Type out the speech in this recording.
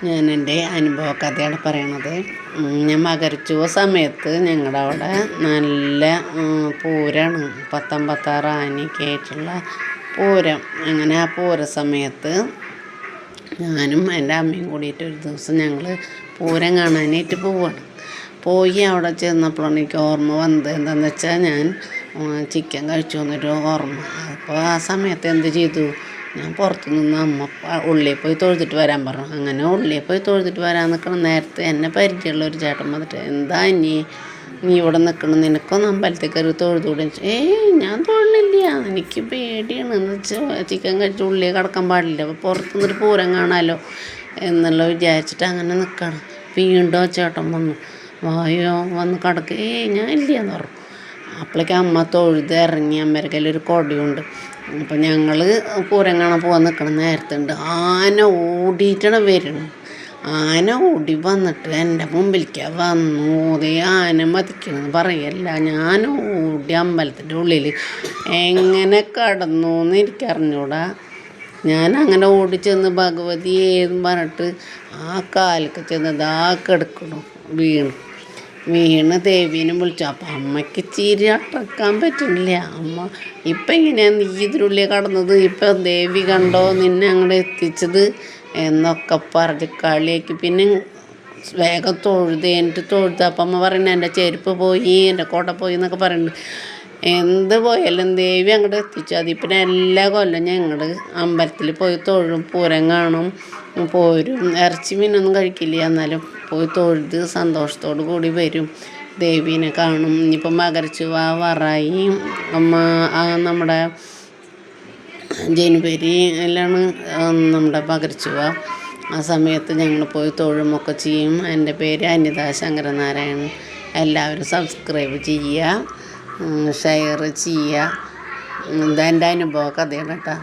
ഞാൻ എൻ്റെ അനുഭവ കഥയാണ് പറയണത്. ഞാൻ മകരച്ചുവ സമയത്ത് ഞങ്ങളുടെ അവിടെ നല്ല പൂരമാണ്. 56 ആനയൊക്കെ ആയിട്ടുള്ള പൂരം. അങ്ങനെ ആ പൂര സമയത്ത് ഞാനും എൻ്റെ അമ്മയും കൂടിയിട്ട് ഒരു ദിവസം ഞങ്ങൾ പൂരം കാണാനായിട്ട് പോവുകയാണ്. പോയി അവിടെ ചെന്നപ്പോഴാണ് എനിക്ക് ഓർമ്മ വന്നത്. എന്താണെന്ന് വെച്ചാൽ ഞാൻ ചിക്കൻ കഴിച്ചു എന്നൊരു ഓർമ്മ. അപ്പോൾ ആ സമയത്ത് എന്ത് ചെയ്തു, ഞാൻ പുറത്തു നിന്ന് അമ്മ ഉള്ളിൽ പോയി തൊഴുതിട്ട് വരാൻ പറഞ്ഞു. അങ്ങനെ ഉള്ളിൽ പോയി തൊഴുതിട്ട് വരാൻ നിൽക്കണം നേരത്തെ എന്നെ പരിചയമുള്ള ഒരു ചേട്ടൻ വന്നിട്ട്, എന്താ നീ ഇവിടെ നിൽക്കണം, നിനക്കൊന്ന് അമ്പലത്തിൽ കയറി തൊഴുതൂടെ? ഞാൻ തൊഴിലില്ല, എനിക്ക് പേടിയാണ്. എന്ന് വെച്ചാൽ ചിക്കൻ കഴിച്ച് ഉള്ളിൽ കിടക്കാൻ പാടില്ല, അപ്പോൾ പുറത്തു നിന്നൊരു പൂരം കാണാമല്ലോ എന്നുള്ള വിചാരിച്ചിട്ട് അങ്ങനെ നിൽക്കണം. വീണ്ടും ചേട്ടൻ വന്നു, വായോ വന്ന് കിടക്ക്. ഞാൻ ഇല്ലയെന്ന് പറഞ്ഞു. അപ്പോഴേക്കും അമ്മ തൊഴുത് ഇറങ്ങി. അമ്മയുടെ കയ്യിലൊരു കൊടയുണ്ട്. അപ്പം ഞങ്ങൾ പൂരം കാണാൻ പോകാൻ നിൽക്കണം നേരത്തുണ്ട്. ആന ഓടിയിട്ടാണ് വരുന്നത്. ആന ഓടി വന്നിട്ട് എൻ്റെ മുമ്പിലേക്ക് വന്നു. അതേ ആന മതിക്കണമെന്ന് പറയല്ല. ഞാൻ ഓടി അമ്പലത്തിൻ്റെ ഉള്ളിൽ എങ്ങനെ കടന്നു എന്ന് എനിക്കറിഞ്ഞൂടാ. ഞാൻ അങ്ങനെ ഓടിച്ചെന്ന് ഭഗവതി ഏതും പറഞ്ഞിട്ട് ആ കാലൊക്കെ ചെന്നത് ആ കിടക്കണു. വീണ് ദേവീനെ വിളിച്ചു. അപ്പം അമ്മയ്ക്ക് ചിരി അടക്കാൻ പറ്റുന്നില്ല. അമ്മ ഇപ്പം എങ്ങനെയാണ് നീ ഇതിനുള്ളിൽ കടന്നത്, ഇപ്പം ദേവി കണ്ടോ നിന്നെ അങ്ങോട്ട് എത്തിച്ചത് എന്നൊക്കെ പറഞ്ഞ് കളിയാക്കി. പിന്നെ വേഗം തൊഴുത് അപ്പം അമ്മ പറയുന്നത് എൻ്റെ ചെരുപ്പ് പോയി, എൻ്റെ കോട്ട പോയി എന്നൊക്കെ പറയുന്നുണ്ട്. എന്ത് പോയാലും ദേവി അങ്ങോട്ട് എത്തിച്ചു. അതിപ്പം എല്ലാ കൊല്ലം ഞങ്ങൾ അമ്പലത്തിൽ പോയി തൊഴും, പൂരം കാണും, പോരും. ഇറച്ചി മീനൊന്നും കഴിക്കില്ല, എന്നാലും പോയി തൊഴുത് സന്തോഷത്തോടു കൂടി വരും, ദേവീനെ കാണും. ഇനിയിപ്പോൾ മകരച്ചുവ വറായി നമ്മുടെ ജനുവരിയിലാണ് നമ്മുടെ മകരച്ചുവ. ആ സമയത്ത് ഞങ്ങൾ പോയി തൊഴുമൊക്കെ ചെയ്യും. എൻ്റെ പേര് അനിത ശങ്കരനാരായണൻ. എല്ലാവരും സബ്സ്ക്രൈബ് ചെയ്യുക, ഷെയർ ചെയ്യുക. ഇതെൻ്റെ അനുഭവ കഥയാണ് കേട്ടോ.